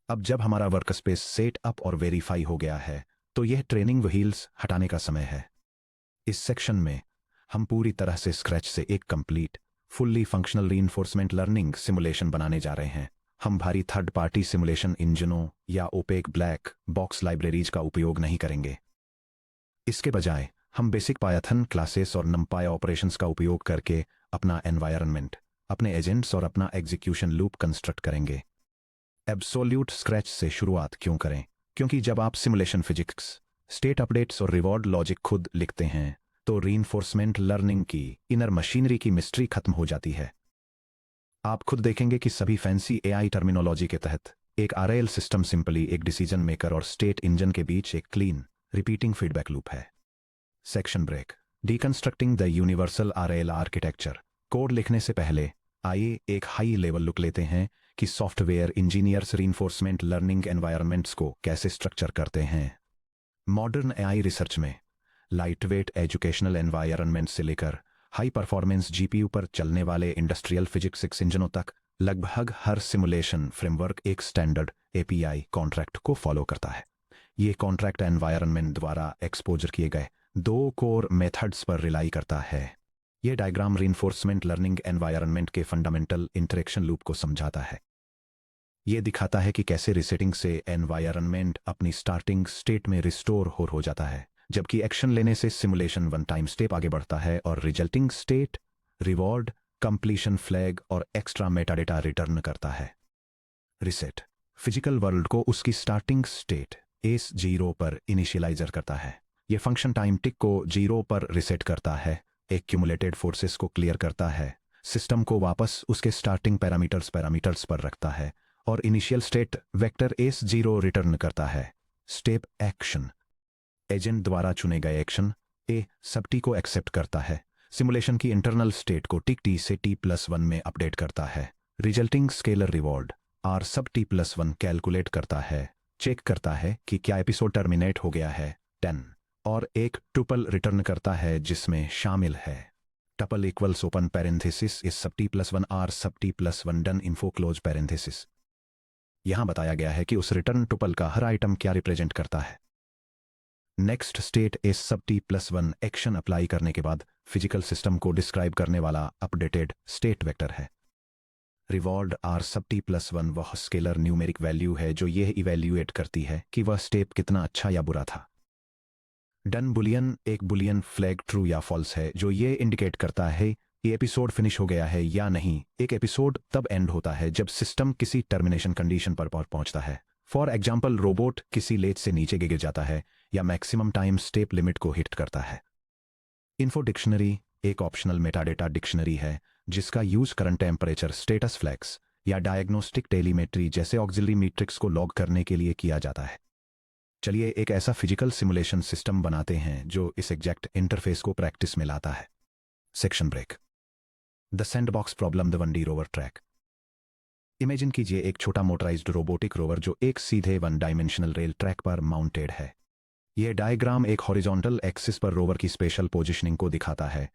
अब जब हमारा वर्कस्पेस सेट अप और वेरीफाई हो गया है, तो यह ट्रेनिंग व्हील्स हटाने का समय है। इस सेक्शन में हम पूरी तरह से स्क्रैच से एक complete fully functional reinforcement learning simulation बनाने जा रहे हैं। हम भारी थर्ड पार्टी सिमुलेशन इंजनों या ओपेक ब्लैक बॉक्स लाइब्रेरीज का उपयोग नहीं करेंगे। इसके बजाय हम बेसिक पायथन क्लासेस और नमपाई ऑपरेशंस का उपयोग करके अपना एनवायरनमेंट, अपने एजेंट्स और अपना एग्जीक्यूशन लूप कंस्ट्रक्ट करेंगे। एब्सोल्यूट स्क्रैच से शुरुआत क्यों करें? क्योंकि जब आप सिमुलेशन फिजिक्स, स्टेट अपडेट्स और रिवॉर्ड लॉजिक खुद लिखते हैं, तो रीइंफोर्समेंट लर्निंग की इनर मशीनरी की मिस्ट्री खत्म हो जाती है। आप खुद देखेंगे कि सभी फैंसी एआई टर्मिनोलॉजी के तहत एक आरएल सिस्टम सिंपली एक डिसीजन मेकर और स्टेट इंजन के बीच एक क्लीन रिपीटिंग फीडबैक लूप है। Section break. Deconstructing the universal RL architecture. Code लिखने से पहले आइए एक हाई लेवल लुक लेते हैं कि software engineers reinforcement learning environments को कैसे स्ट्रक्चर करते हैं। मॉडर्न एआई रिसर्च में लाइटवेट एजुकेशनल एनवायरनमेंट से लेकर हाई परफॉर्मेंस जीपीयू पर चलने वाले इंडस्ट्रियल फिजिक्स इंजनों तक लगभग हर सिमुलेशन फ्रेमवर्क एक स्टैंडर्ड एपीआई कॉन्ट्रैक्ट को फॉलो करता है। ये कॉन्ट्रैक्ट एनवायरनमेंट द्वारा एक्सपोजर किए गए दो कोर मेथड्स पर रिलाई करता है। यह डायग्राम रीइंफोर्समेंट लर्निंग एनवायरनमेंट के फंडामेंटल इंटरेक्शन लूप को समझाता है। यह दिखाता है कि कैसे रिसेटिंग से एनवायरनमेंट अपनी स्टार्टिंग स्टेट में रिस्टोर हो जाता है, जबकि एक्शन लेने से सिमुलेशन वन टाइम स्टेप आगे बढ़ता है और resulting state, reward, completion flag और एक्स्ट्रा मेटाडेटा रिटर्न करता है। रिसेट फिजिकल वर्ल्ड को उसकी स्टार्टिंग स्टेट एस 0 पर इनिशियलाइजर करता है। यह फंक्शन टाइम टिक को 0 पर रिसेट करता है, एक्यूमुलेटेड फोर्सेस को क्लियर करता है, सिस्टम को वापस उसके स्टार्टिंग पैरामीटर्स पर रखता है और initial state vector S 0 return करता है। Step action. एजेंट द्वारा चुने गए एक्शन ए सब टी को एक्सेप्ट करता है, सिमुलेशन की इंटरनल स्टेट को टिक टी से t+1 में अपडेट करता है, रिजल्टिंग स्केलर रिवॉर्ड आर सब t+1 कैलकुलेट करता है, चेक करता है कि क्या एपिसोड टर्मिनेट हो गया है 10 और एक टुपल रिटर्न करता है जिसमें शामिल है टपल इक्वल्स ओपन पैरेंथेसिस इस सब t+1 आर सब t+1 done info close parenthesis. यहां बताया गया है कि उस रिटर्न टुपल का हर आइटम क्या रिप्रेजेंट करता है। नेक्स्ट स्टेट एस सब t+1 एक्शन अप्लाई करने के बाद फिजिकल सिस्टम को डिस्क्राइब करने वाला अपडेटेड स्टेट वेक्टर है। रिवॉर्ड आर सब t+1 वह स्केलर न्यूमेरिक वैल्यू है जो यह इवैल्यूएट करती है कि वह स्टेप कितना अच्छा या बुरा था। डन बुलियन एक बुलियन फ्लैग ट्रू या फॉल्स है जो ये इंडिकेट करता है कि एपिसोड फिनिश हो गया है या नहीं। एक एपिसोड तब एंड होता है जब सिस्टम किसी टर्मिनेशन कंडीशन पर पहुंचता है। फॉर एग्जाम्पल, रोबोट किसी लेज से नीचे गिर जाता है या मैक्सिमम टाइम स्टेप लिमिट को हिट करता है। इन्फो डिक्शनरी एक ऑप्शनल मेटाडेटा डिक्शनरी है जिसका use current temperature, status flags या डायग्नोस्टिक टेलीमेट्री जैसे ऑक्सिलरी मैट्रिक्स को लॉग करने के लिए किया जाता है। चलिए एक ऐसा फिजिकल सिमुलेशन सिस्टम बनाते हैं जो इस एग्जैक्ट इंटरफेस को प्रैक्टिस में लाता है। Section break. The sandbox problem, the 1D rover track. Imagine कीजिए एक छोटा मोटराइज्ड रोबोटिक रोवर जो एक सीधे वन डायमेंशनल रेल ट्रैक पर माउंटेड है। यह डायग्राम एक हॉरिजॉन्टल एक्सिस पर रोवर की स्पेशल पोजीशनिंग को दिखाता है,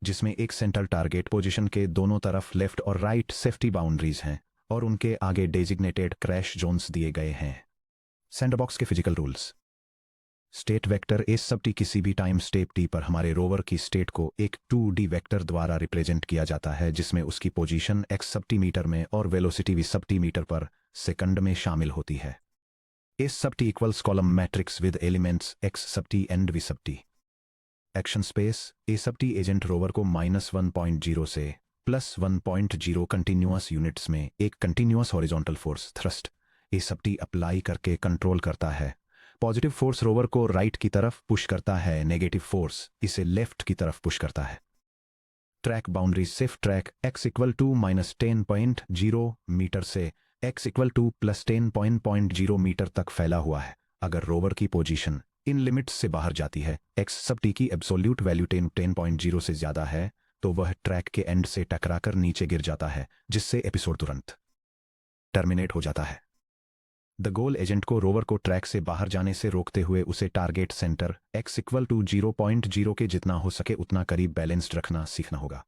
जिसमें एक सेंटर टारगेट पोजीशन के दोनों तरफ लेफ्ट और राइट सेफ्टी बाउंड्रीज हैं और उनके आगे डेजिग्नेटेड क्रैश जोन्स दिए गए हैं। सैंडबॉक्स के physical rules. State vector S सब टी किसी भी टाइम स्टेप टी पर हमारे रोवर की स्टेट को एक 2D वेक्टर द्वारा रिप्रेजेंट किया जाता है जिसमें उसकी पोजीशन x सब टी मीटर में और वेलोसिटी v सब टी मीटर पर सेकंड में शामिल होती है। एस सब t equals column matrix with elements x सब टी एंड v सब टी। एक्शन स्पेस ए सब टी एजेंट रोवर को -1.0 से +1.0 कंटिन्यूअस यूनिट्स में एक कंटिन्यूअस हॉरिजॉन्टल फोर्स थ्रस्ट ए सब टी अप्लाई करके कंट्रोल करता है। पॉजिटिव फोर्स रोवर को राइट की तरफ पुश करता है, नेगेटिव फोर्स इसे लेफ्ट की तरफ पुश करता है। Track boundary safe track x equal to -10.0 metre से x इक्वल टू +10.0 मीटर तक फैला हुआ है। अगर रोवर की पोजीशन इन लिमिट्स से बाहर जाती है, x सब टी की एब्सोल्यूट वैल्यू 10.0 से ज्यादा है, तो वह ट्रैक के एंड से टकराकर नीचे गिर जाता है, जिससे एपिसोड तुरंत टर्मिनेट हो जाता है। द गोल एजेंट को रोवर को ट्रैक से बाहर जाने से रोकते हुए उसे target centre x equal to 0.0 के जितना हो सके उतना करीब बैलेंस्ड रखना सीखना होगा।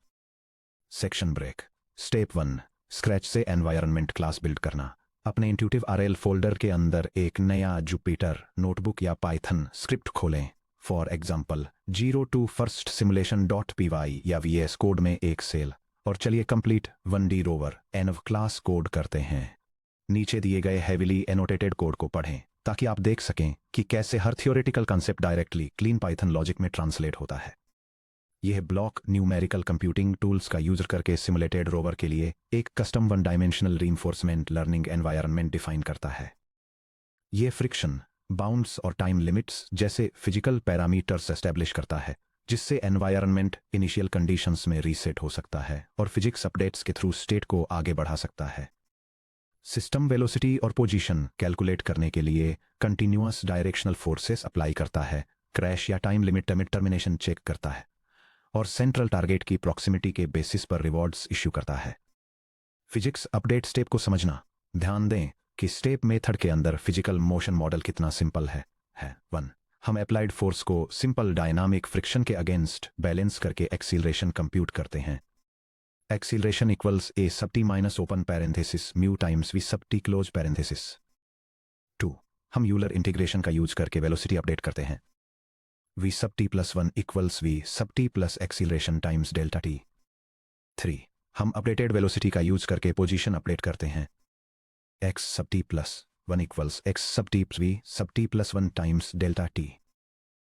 Section break. स्टेप 1 स्क्रैच से एनवायरनमेंट क्लास बिल्ड करना। अपने इंट्यूटिव आरएल फोल्डर के अंदर एक नया जुपिटर नोटबुक या पाइथन स्क्रिप्ट खोलें। फॉर एग्जाम्पल 02firstsimulation.py या VS कोड में एक सेल, और चलिए complete 1D rover env class code करते हैं। नीचे दिए गए हेविली एनोटेटेड कोड को पढ़ें ताकि आप देख सकें कि कैसे हर theoretical concept directly clean Python logic में ट्रांसलेट होता है। यह ब्लॉक न्यूमेरिकल कंप्यूटिंग टूल्स का यूज करके सिमुलेटेड रोवर के लिए एक custom one dimensional reinforcement learning environment define करता है। यह फ्रिक्शन, बाउंड्स और टाइम लिमिट्स जैसे फिजिकल पैरामीटर्स एस्टेब्लिश करता है, जिससे एनवायरनमेंट इनिशियल कंडीशंस में रीसेट हो सकता है और फिजिक्स अपडेट्स के थ्रू स्टेट को आगे बढ़ा सकता है। सिस्टम वेलोसिटी और पोजीशन कैलकुलेट करने के लिए कंटिन्यूअस डायरेक्शनल फोर्सेस अप्लाई करता है, क्रैश या टाइम लिमिट टर्मिनेशन चेक करता है, और सेंट्रल टारगेट की प्रॉक्सिमिटी के बेसिस पर रिवॉर्ड्स इश्यू करता है। फिजिक्स अपडेट स्टेप को समझना। ध्यान दें कि स्टेप मेथड के अंदर फिजिकल मोशन मॉडल कितना सिंपल है। 1. हम अप्लाइड फोर्स को सिंपल डायनामिक फ्रिक्शन के अगेंस्ट बैलेंस करके एक्सीलरेशन कंप्यूट करते हैं। Acceleration equals a sub t minus open parenthesis mu times v sub t close parenthesis. 2. हम यूलर इंटीग्रेशन का यूज करके वेलोसिटी अपडेट करते हैं। v sub t plus 1 equals v sub t plus acceleration times delta t। 3. हम updated velocity का use करके position update करते हैं। x sub t plus 1 equals x sub t v sub t plus 1 times delta t।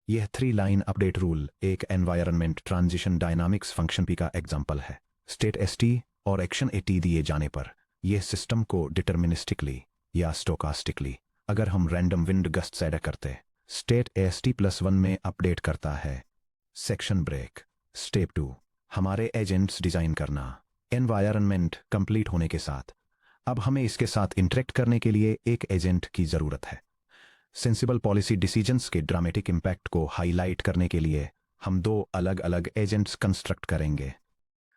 यह 3 line update rule एक environment transition dynamics function p का example है। State st और action at दिए जाने पर यह सिस्टम को डिटर्मिनिस्टिकली या स्टोकास्टिकली, अगर हम रैंडम विंड गस्ट ऐड करते, स्टेट st प्लस 1 में अपडेट करता है। Section break. स्टेप 2, हमारे एजेंट्स डिजाइन करना। एनवायरनमेंट कंप्लीट होने के साथ अब हमें इसके साथ इंटरेक्ट करने के लिए एक एजेंट की जरूरत है। सेंसिबल पॉलिसी डिसीजंस के ड्रामेटिक इंपैक्ट को हाईलाइट करने के लिए हम 2 अलग अलग एजेंट्स कंस्ट्रक्ट करेंगे।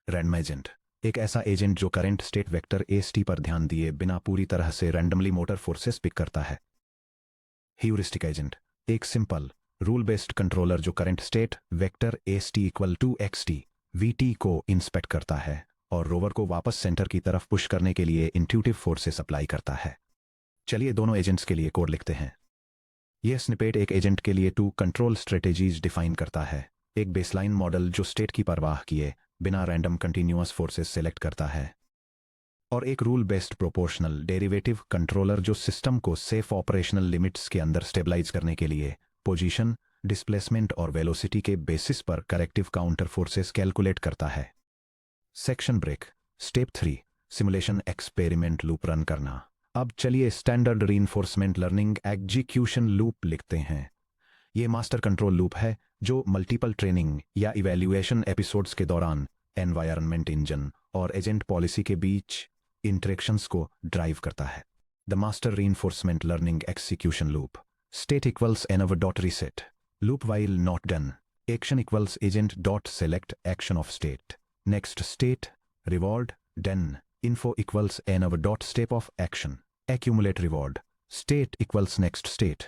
रैंडम एजेंट, एक ऐसा एजेंट जो करंट स्टेट वेक्टर st पर ध्यान दिए बिना पूरी तरह से रैंडमली मोटर फोर्सेस पिक करता है। ह्यूरिस्टिक एजेंट, एक सिंपल रूल बेस्ड कंट्रोलर जो current state vector st equal to xt vt को इंस्पेक्ट करता है और रोवर को वापस सेंटर की तरफ पुश करने के लिए इंट्यूटिव फोर्सेस अप्लाई करता है। चलिए दोनों एजेंट्स के लिए कोड लिखते हैं। यह स्निपेट एक एजेंट के लिए 2 कंट्रोल स्ट्रेटेजीज डिफाइन करता है। एक बेसलाइन मॉडल जो स्टेट की परवाह किए बिना रैंडम कंटिन्यूअस फोर्सेस सेलेक्ट करता है, और एक rule based proportional derivative controller जो सिस्टम को सेफ ऑपरेशनल लिमिट्स के अंदर स्टेबलाइज करने के लिए पोजीशन, डिस्प्लेसमेंट और वेलोसिटी के बेसिस पर करेक्टिव काउंटर फोर्सेस कैलकुलेट करता है। Section break. Step 3, simulation experiment loop run करना। अब चलिए standard reinforcement learning execution loop लिखते हैं। यह मास्टर कंट्रोल लूप है जो मल्टीपल ट्रेनिंग या इवैल्यूएशन एपिसोड्स के दौरान एनवायरनमेंट इंजन और एजेंट पॉलिसी के बीच इंटरेक्शंस को ड्राइव करता है। The master reinforcement learning execution loop. State equals env dot reset, loop while not done, action equals agent dot select action of state, next state, reward, done, info equals another dot step of action, accumulate reward, state equals next state।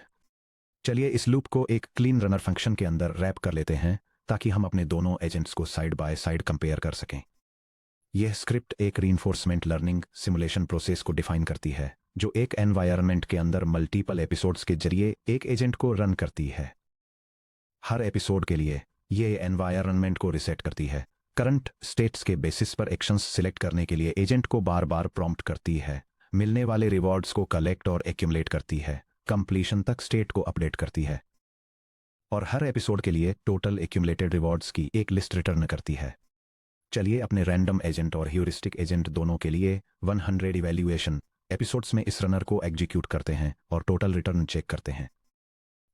चलिए इस loop को एक clean runner function के अंदर rap कर लेते हैं ताकि हम अपने दोनों एजेंट्स को साइड बाय साइड कंपेयर कर सकें। यह स्क्रिप्ट एक रीइंफोर्समेंट लर्निंग सिमुलेशन प्रोसेस को डिफाइन करती है जो एक एनवायरनमेंट के अंदर मल्टीपल एपिसोड्स के जरिए एक एजेंट को रन करती है। हर एपिसोड के लिए यह एनवायरनमेंट को रिसेट करती है, करंट स्टेट्स के बेसिस पर एक्शंस सिलेक्ट करने के लिए एजेंट को बार बार प्रॉम्प्ट करती है, मिलने वाले रिवॉर्ड्स को कलेक्ट और एक्यूमुलेट करती है, कंप्लीशन तक स्टेट को अपडेट करती है, और हर एपिसोड के लिए टोटल एक्यूमुलेटेड रिवॉर्ड्स की एक लिस्ट रिटर्न करती है। चलिए अपने रैंडम एजेंट और ह्यूरिस्टिक एजेंट दोनों के लिए 100 इवैल्यूएशन एपिसोड्स में इस रनर को एग्जीक्यूट करते हैं और टोटल रिटर्न चेक करते हैं।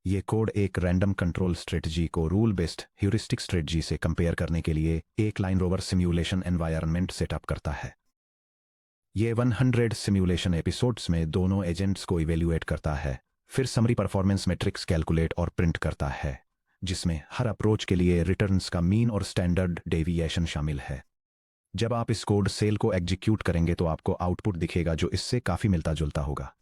ये कोड एक रैंडम कंट्रोल स्ट्रेटजी को रूल बेस्ड ह्यूरिस्टिक स्ट्रेटजी से कंपेयर करने के लिए एक line rover simulation environment setup करता है। ये 100 सिम्युलेशन एपिसोड्स में दोनों एजेंट्स को इवेल्युएट करता है, फिर समरी परफॉर्मेंस मैट्रिक्स कैलकुलेट और प्रिंट करता है, जिसमें हर अप्रोच के लिए रिटर्न्स का मीन और स्टैंडर्ड डेविएशन शामिल है। जब आप इस कोड सेल को एग्जीक्यूट करेंगे तो आपको आउटपुट दिखेगा जो इससे काफ़ी मिलता जुलता होगा।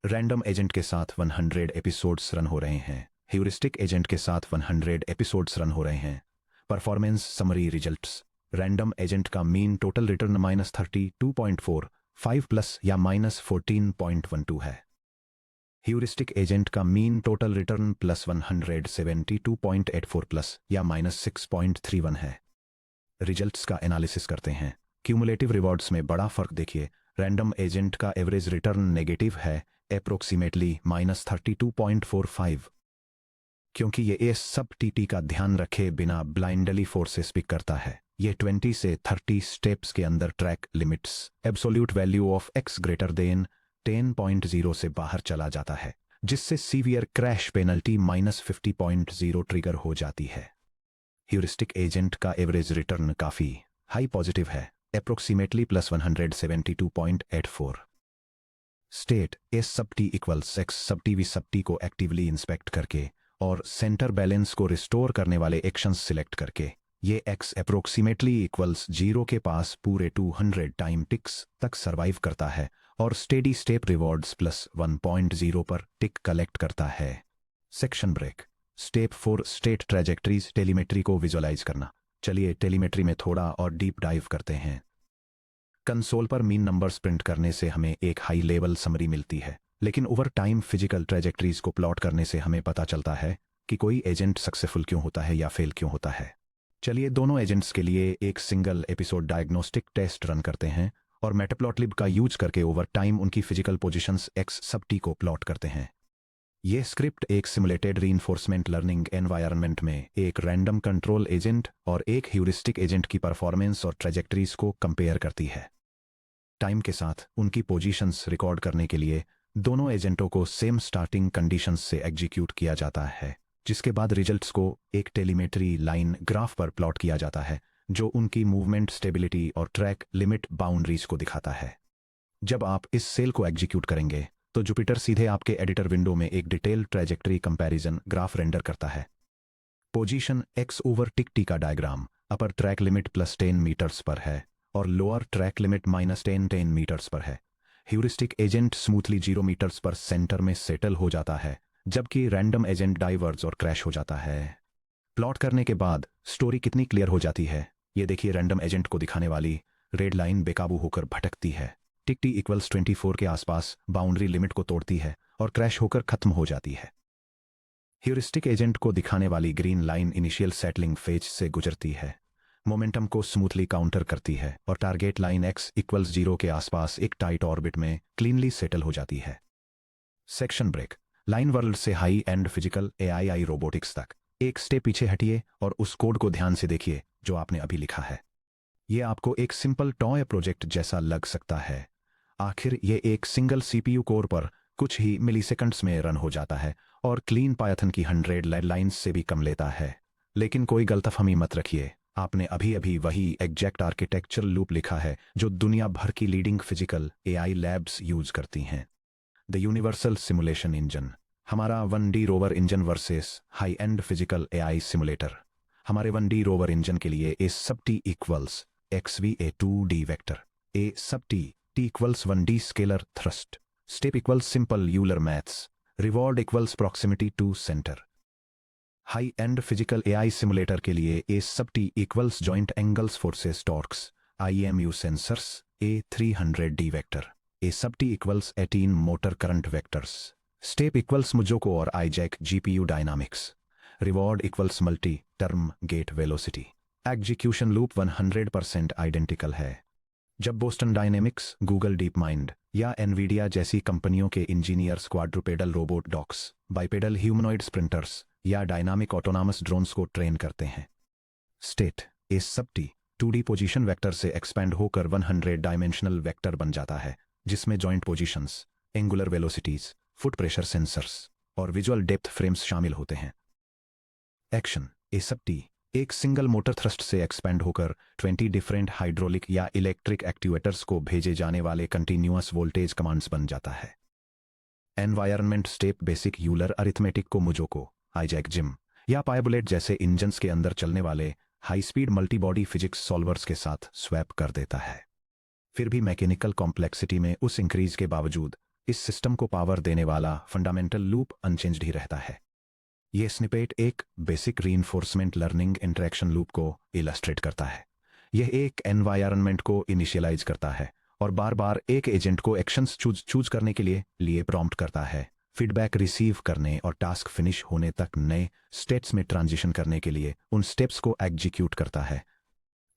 रैंडम एजेंट के साथ 100 एपिसोड्स रन हो रहे हैं, ह्यूरिस्टिक एजेंट के साथ 100 एपिसोड्स रन हो रहे हैं। Performance summary results. Random agent का मीन टोटल रिटर्न -32.4, 5+ या -14.12 है। ह्यूरिस्टिक एजेंट का मीन टोटल रिटर्न +172.84 या -6.31 है। रिजल्ट्स का एनालिसिस करते हैं। क्यूमुलेटिव रिवॉर्ड्स में बड़ा फर्क देखिए। रैंडम एजेंट का एवरेज रिटर्न नेगेटिव है, अप्रोक्सीमेटली -32.45। क्योंकि ये एस सब टीटी का ध्यान रखे बिना ब्लाइंडली फोर्सेस पिक करता है। ये 20 से 30 स्टेप्स के अंदर track limits absolute value of x greater than 10.0 से बाहर चला जाता है, जिससे सीवियर क्रैश पेनल्टी -50.0 ट्रिगर हो जाती है। ह्यूरिस्टिक एजेंट का एवरेज रिटर्न काफी हाई पॉजिटिव है, अप्रोक्सीमेटली +172.84। स्टेट एस सब t equals x sub T V सब टी को एक्टिवली इंस्पेक्ट करके और सेंटर बैलेंस को रिस्टोर करने वाले एक्शंस सिलेक्ट करके ये x अप्रोक्सीमेटली इक्वल्स 0 के पास पूरे 200 टाइम टिक्स तक सर्वाइव करता है और स्टेडी स्टेप रिवॉर्ड्स +1.0 पर टिक कलेक्ट करता है। Section break. Step 4 state trajectories telemetry को विजुअलाइज करना। चलिए टेलीमेट्री में थोड़ा और डीप डाइव करते हैं। कंसोल पर मीन नंबर्स प्रिंट करने से हमें एक हाई लेवल समरी मिलती है, लेकिन ओवर टाइम फिजिकल ट्रैजेक्टरीज को प्लॉट करने से हमें पता चलता है कि कोई एजेंट सक्सेसफुल क्यों होता है या फेल क्यों होता है। चलिए दोनों एजेंट्स के लिए एक single episode diagnostic test run करते हैं और मैटप्लॉटलिब का यूज करके ओवर टाइम उनकी physical positions x sub t को प्लॉट करते हैं। यह स्क्रिप्ट एक सिमुलेटेड रीइंफोर्समेंट लर्निंग एनवायरनमेंट में एक रैंडम कंट्रोल एजेंट और एक ह्यूरिस्टिक एजेंट की परफॉर्मेंस और ट्रैजेक्टरीज को कंपेयर करती है। टाइम के साथ उनकी पोजीशंस रिकॉर्ड करने के लिए दोनों एजेंटों को सेम स्टार्टिंग कंडीशंस से एग्जीक्यूट किया जाता है, जिसके बाद रिजल्ट्स को एक टेलीमेट्री लाइन ग्राफ पर प्लॉट किया जाता है जो उनकी मूवमेंट स्टेबिलिटी और ट्रैक लिमिट बाउंड्रीज को दिखाता है। जब आप इस सेल को एग्जीक्यूट करेंगे तो जुपिटर सीधे आपके एडिटर विंडो में एक detail trajectory comparison graph render करता है। पोजीशन x ओवर टिक टी का डायग्राम अपर ट्रैक लिमिट +10 मीटर्स पर है और लोअर ट्रैक लिमिट -10 मीटर्स पर है। ह्यूरिस्टिक एजेंट स्मूथली 0 मीटर्स पर सेंटर में सेटल हो जाता है, जबकि रैंडम एजेंट डाइवर्ज और क्रैश हो जाता है। प्लॉट करने के बाद स्टोरी कितनी क्लियर हो जाती है ये देखिए। रैंडम एजेंट को दिखाने वाली रेड लाइन बेकाबू होकर भटकती है, टिक टी इक्वल्स 24 के आसपास बाउंड्री लिमिट को तोड़ती है और क्रैश होकर खत्म हो जाती है। ह्यूरिस्टिक एजेंट को दिखाने वाली green line initial settling phase से गुजरती है, मोमेंटम को स्मूथली काउंटर करती है और टारगेट लाइन x इक्वल्स 0 के आसपास एक टाइट ऑर्बिट में क्लीनली सेटल हो जाती है। Section break. लाइन वर्ल्ड से high end physical AI robotics तक एक स्टेप पीछे हटिए और उस कोड को ध्यान से देखिए जो आपने अभी लिखा है। यह आपको एक सिंपल टॉय प्रोजेक्ट जैसा लग सकता है। आखिर ये एक सिंगल सीपीयू कोर पर कुछ ही मिलीसेकंड्स में रन हो जाता है और क्लीन पायथन की 100 लाइन्स से भी कम लेता है। लेकिन कोई गलतफहमी मत रखिए, आपने अभी अभी वही एग्जैक्ट आर्किटेक्चरल लूप लिखा है जो दुनिया भर की leading physical AI labs use करती हैं। द यूनिवर्सल सिमुलेशन इंजन, हमारा 1D rover engine versus high end physical AI simulator. हमारे 1D रोवर इंजन के लिए a sub t equals XV a 2D vector, a sub t equals 1D scalar thrust, step equals simple Euler maths, reward equals proximity to centre. High end physical AI simulator के लिए a sub t equals joint angles forces torques, IMU sensors, a 300D vector, a sub t equals 18 motor current vectors, step equals MuJoCo और Isaac GPU dynamics, reward equals multi term gait velocity. Execution loop 100% identical है। जब Boston Dynamics, Google DeepMind या Nvidia जैसी कंपनियों के engineers quadrupedal robot dogs, bipedal humanoid sprinters या dynamic autonomous drones को train करते हैं, state a sub t 2D position vector से एक्सपैंड होकर 100 डायमेंशनल वेक्टर बन जाता है, जिसमें joint positions, angular velocities, foot pressure sensors और विजुअल डेप्थ फ्रेम्स शामिल होते हैं। एक्शन ए सब टी एक सिंगल मोटर थ्रस्ट से एक्सपैंड होकर 20 डिफरेंट हाइड्रोलिक या इलेक्ट्रिक एक्ट्यूएटर्स को भेजे जाने वाले कंटिन्यूअस वोल्टेज कमांड्स बन जाता है। Environment step basic Euler arithmetic को मुजोको, आईजैक जिम या पायबुलेट जैसे इंजन्स के अंदर चलने वाले high speed multibody physics solvers के साथ स्वैप कर देता है। फिर भी मैकेनिकल कॉम्प्लेक्सिटी में उस इंक्रीज के बावजूद इस सिस्टम को पावर देने वाला फंडामेंटल लूप अनचेंज्ड ही रहता है। यह स्निपेट एक basic reinforcement learning interaction loop को इलस्ट्रेट करता है। यह एक एनवायरनमेंट को इनिशियलाइज करता है और बार बार एक एजेंट को एक्शंस चूज करने के लिए प्रॉम्प्ट करता है। फीडबैक रिसीव करने और टास्क फिनिश होने तक नए स्टेट्स में ट्रांजिशन करने के लिए उन स्टेप्स को एग्जीक्यूट करता है।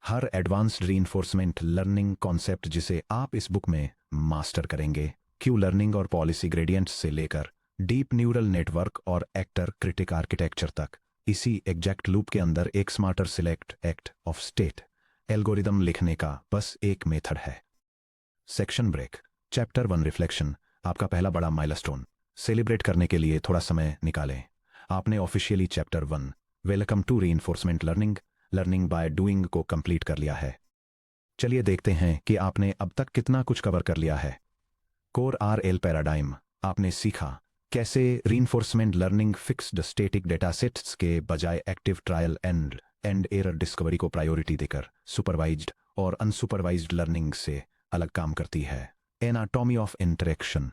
हर एडवांस्ड रीइंफोर्समेंट लर्निंग कॉन्सेप्ट जिसे आप इस बुक में मास्टर करेंगे, क्यू लर्निंग और पॉलिसी ग्रेडियंट्स से लेकर डीप न्यूरल नेटवर्क और एक्टर क्रिटिक आर्किटेक्चर तक, इसी एग्जैक्ट लूप के अंदर एक smarter select act of state algorithm लिखने का बस एक मेथड है। Section break. Chapter 1 reflection. आपका पहला बड़ा माइलस्टोन सेलिब्रेट करने के लिए थोड़ा समय निकालें। आपने officially chapter 1 welcome to reinforcement learning by doing को कंप्लीट कर लिया है। चलिए देखते हैं कि आपने अब तक कितना कुछ कवर कर लिया है। Core RL paradigm. आपने सीखा कैसे रीइंफोर्समेंट लर्निंग फिक्स्ड स्टैटिक डेटासेट्स के बजाय active trial and error discovery को प्रायोरिटी देकर सुपरवाइज्ड और अनसुपरवाइज्ड लर्निंग से अलग काम करती है। Anatomy of interaction.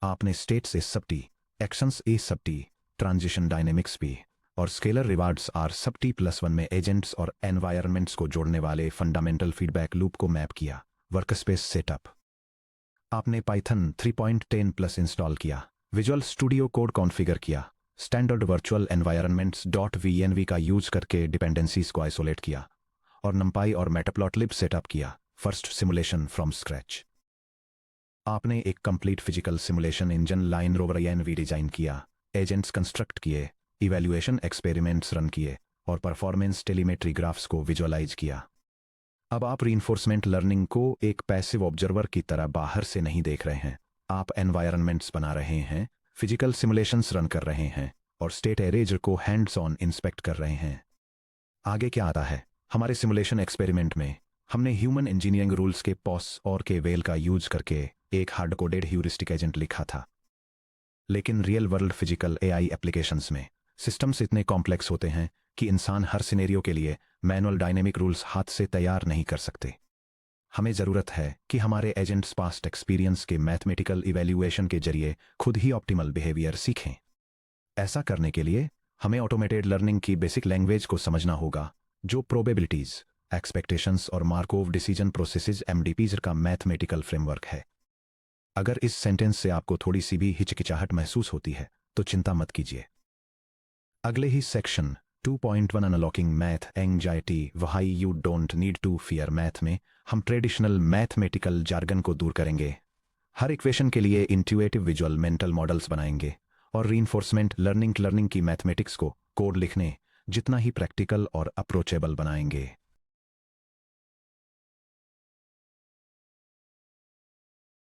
आपने स्टेट्स ए सब टी, एक्शंस ए sub T, transition dynamics P और स्केलर रिवार्ड्स आर सब T+1 में एजेंट्स और एनवायरनमेंट्स को जोड़ने वाले फंडामेंटल फीडबैक लूप को मैप किया। Workspace setup. आपने पाइथन 3.10 प्लस इंस्टॉल किया, विजुअल स्टूडियो कोड कॉन्फ़िगर किया, स्टैंडर्ड वर्चुअल एनवायरनमेंट्स .venv का यूज करके डिपेंडेंसीज को आइसोलेट किया और नंपाई और मैटप्लॉटलिब सेटअप किया। First simulation from scratch. आपने एक complete physical simulation engine line rover ENV design किया, एजेंट्स कंस्ट्रक्ट किए, इवैल्यूएशन एक्सपेरिमेंट्स रन किए और परफॉर्मेंस टेलीमेट्री ग्राफ्स को विजुअलाइज किया। अब आप रीइंफोर्समेंट लर्निंग को एक पैसिव ऑब्जर्वर की तरह बाहर से नहीं देख रहे हैं। आप एनवायरनमेंट्स बना रहे हैं, फिजिकल सिमुलेशंस रन कर रहे हैं और स्टेट एरेज को हैंड्स ऑन इंस्पेक्ट कर रहे हैं। आगे क्या आता है? हमारे सिमुलेशन एक्सपेरिमेंट में हमने ह्यूमन इंजीनियरिंग रूल्स के पॉस और के वेल का यूज करके एक हार्ड कोडेड ह्यूरिस्टिक एजेंट लिखा था। लेकिन real world physical AI applications में सिस्टम्स इतने कॉम्प्लेक्स होते हैं कि इंसान हर सिनेरियो के लिए मैनुअल डायनेमिक रूल्स हाथ से तैयार नहीं कर सकते। हमें ज़रूरत है कि हमारे एजेंट्स पास्ट एक्सपीरियंस के मैथमेटिकल इवैल्यूएशन के जरिए खुद ही ऑप्टिमल बिहेवियर सीखें। ऐसा करने के लिए हमें ऑटोमेटेड लर्निंग की बेसिक लैंग्वेज को समझना होगा, जो प्रोबेबिलिटीज, एक्सपेक्टेशंस और मार्कोव डिसीजन प्रोसेसेस MDPs का मैथमेटिकल फ्रेमवर्क है। अगर इस सेंटेंस से आपको थोड़ी सी भी हिचकिचाहट महसूस होती है तो चिंता मत कीजिए। अगले ही section 2.1 unlocking math anxiety why you don't need to fear math में हम ट्रेडिशनल मैथमेटिकल जार्गन को दूर करेंगे, हर इक्वेशन के लिए इंट्यूएटिव विजुअल मेंटल मॉडल्स बनाएंगे और रीइंफोर्समेंट लर्निंग की मैथमेटिक्स को कोड लिखने जितना ही प्रैक्टिकल और अप्रोचेबल बनाएंगे।